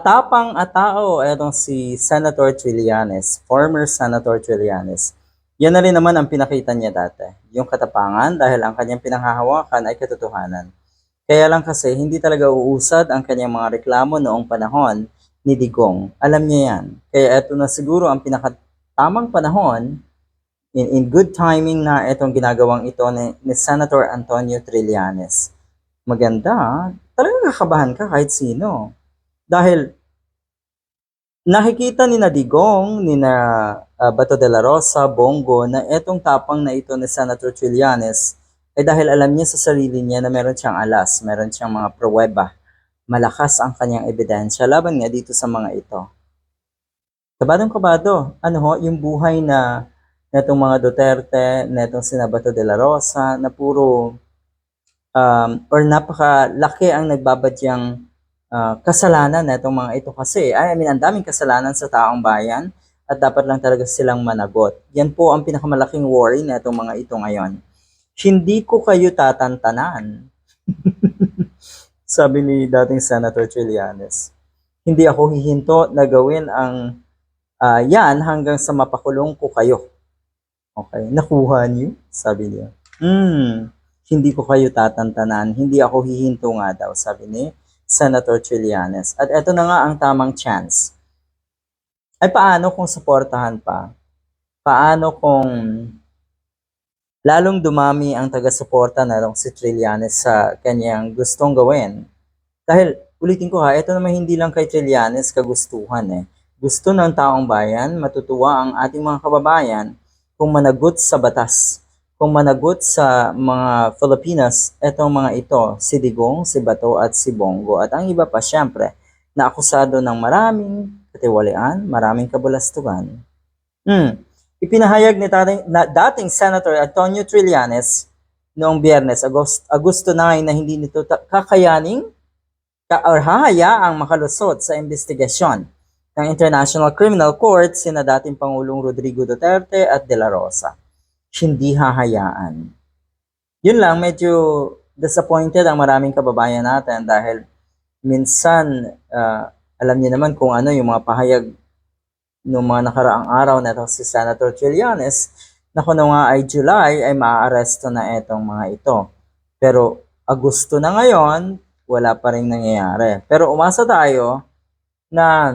Matapang at tao, etong si Senator Trillanes, former Senator Trillanes. Yan na rin naman ang pinakita niya dati, yung katapangan dahil ang kanyang pinanghahawakan ay katotohanan. Kaya lang kasi hindi talaga uusad ang kanyang mga reklamo noong panahon ni Digong. Alam niya yan. Kaya eto na siguro ang pinakatamang panahon, in good timing na itong ginagawang ito ni Senator Antonio Trillanes. Maganda, talagang kakabahan ka kahit sino. Dahil nakikita ni na Digong, ni na Bato de la Rosa, Bongo, na etong tapang na ito ni Senator Trillanes ay dahil alam niya sa sarili niya na meron siyang alas, meron siyang mga pruweba. Malakas ang kanyang ebidensya laban nga dito sa mga ito. Kabadong kabado, ano ho, yung buhay na netong mga Duterte, netong sina Bato de la Rosa, na puro or napakalaki ang nagbabadyang kasalanan na itong mga ito kasi, ang daming kasalanan sa taong bayan at dapat lang talaga silang managot. Yan po ang pinakamalaking worry na itong mga ito ngayon. Hindi ko kayo tatantanan. Sabi ni dating Senator Trillanes. Hindi ako hihinto na gawin ang yan hanggang sa mapakulong ko kayo. Okay, nakuha niyo? Sabi niya. Hindi ko kayo tatantanan. Hindi ako hihinto nga daw, sabi ni Senator Trillanes. At ito na nga ang tamang chance. Ay paano kung suportahan pa? Paano kung lalong dumami ang taga-suporta na si Trillanes sa kanyang gustong gawin? Dahil ulitin ko ha, ito naman hindi lang kay Trillanes kagustuhan eh. Gusto ng taong bayan, matutuwa ang ating mga kababayan kung managot sa batas. Kung managot sa mga Filipinas, etong mga ito, si Digong, si Bato at si Bongo. At ang iba pa syempre, na akusado ng maraming katiwalian, maraming kabulastugan. Ipinahayag ni dating Senator Antonio Trillanes noong Biyernes, Agosto 9 na hindi nito kakayaning or hahayaang makalusot sa investigasyon ng International Criminal Court sina dating Pangulong Rodrigo Duterte at De La Rosa. Hindi hahayaan. Yun lang, medyo disappointed ang maraming kababayan natin dahil minsan, alam niyo naman kung ano yung mga pahayag noong mga nakaraang araw na ito si Senator Trillanes na kung nga ay July ay maaaresto na itong mga ito. Pero Agosto na ngayon, wala pa rin nangyayari. Pero umasa tayo na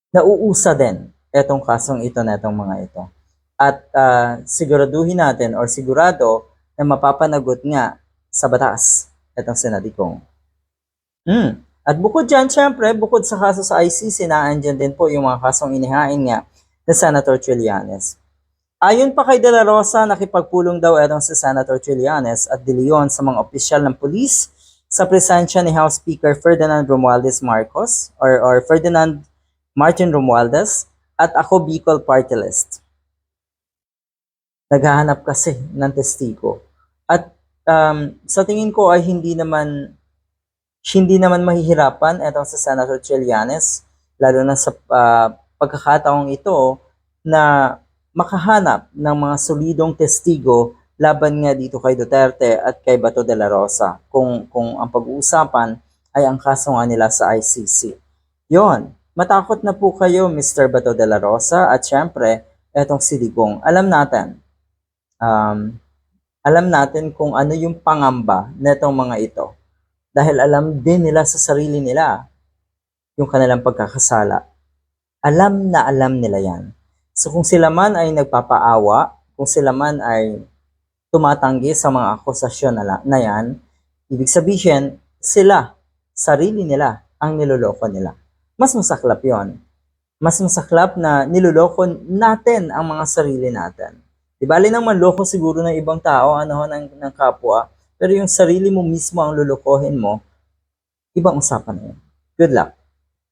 nauusa din itong kasong ito na itong mga ito. At siguraduhin natin or sigurado na mapapanagot nga sa batas itong sina Digong. At bukod dyan, syempre, bukod sa kaso sa ICC, naandyan din po yung mga kasong inihain nga ni Senator Trillanes. Ayon pa kay De La Rosa, nakipagpulong daw itong si Senator Trillanes at De Leon sa mga opisyal ng pulis sa presensya ni House Speaker Ferdinand Romualdez Marcos or Ferdinand Martin Romualdez at ako Bicol Party List. Naghahanap kasi ng testigo. At sa tingin ko ay hindi naman mahihirapan itong sa Senator Trillanes, lalo na sa pagkakataong ito na makahanap ng mga solidong testigo laban nga dito kay Duterte at kay Bato de la Rosa kung ang pag-uusapan ay ang kaso nga nila sa ICC. Yon, matakot na po kayo Mr. Bato de la Rosa at syempre etong si Digong. Alam natin kung ano yung pangamba netong mga ito. Dahil alam din nila sa sarili nila yung kanilang pagkakasala. Alam na alam nila yan. So kung sila man ay nagpapaawa, kung sila man ay tumatanggi sa mga akusasyon na yan, ibig sabihin, sarili nila ang niloloko nila. Mas masaklap yon. Mas masaklap na niloloko natin ang mga sarili natin. Di bali nang manloko siguro ng ibang tao, ng kapwa, pero yung sarili mo mismo ang lulukohin mo, ibang usapan na yun. Good luck.